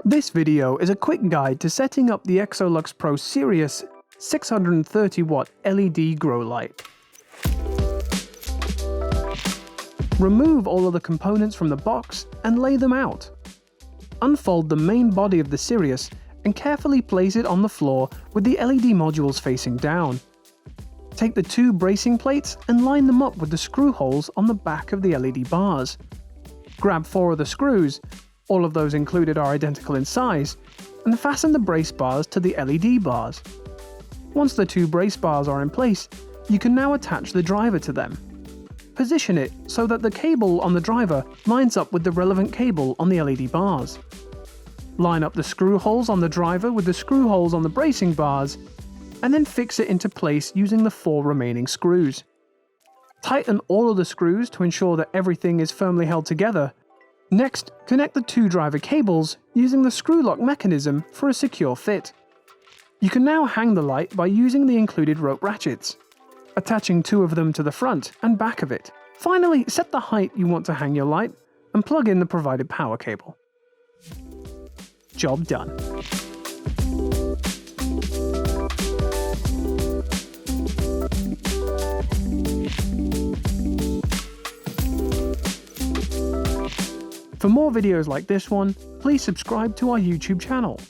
This video is a quick guide to setting up the Exolux Pro Sirius 630-watt LED grow light. Remove all of the components from the box and lay them out. Unfold the main body of the Sirius and carefully place it on the floor with the LED modules facing down. Take the two bracing plates and line them up with the screw holes on the back of the LED bars. Grab 4 of the screws, all of those included are identical in size, and fasten the brace bars to the LED bars. Once the 2 brace bars are in place, you can now attach the driver to them. Position it so that the cable on the driver lines up with the relevant cable on the LED bars. Line up the screw holes on the driver with the screw holes on the bracing bars, and then fix it into place using the 4 remaining screws. Tighten all of the screws to ensure that everything is firmly held together. Next, connect the 2 driver cables using the screw lock mechanism for a secure fit. You can now hang the light by using the included rope ratchets, attaching 2 of them to the front and back of it. Finally, set the height you want to hang your light and plug in the provided power cable. Job done. For more videos like this one, please subscribe to our YouTube channel.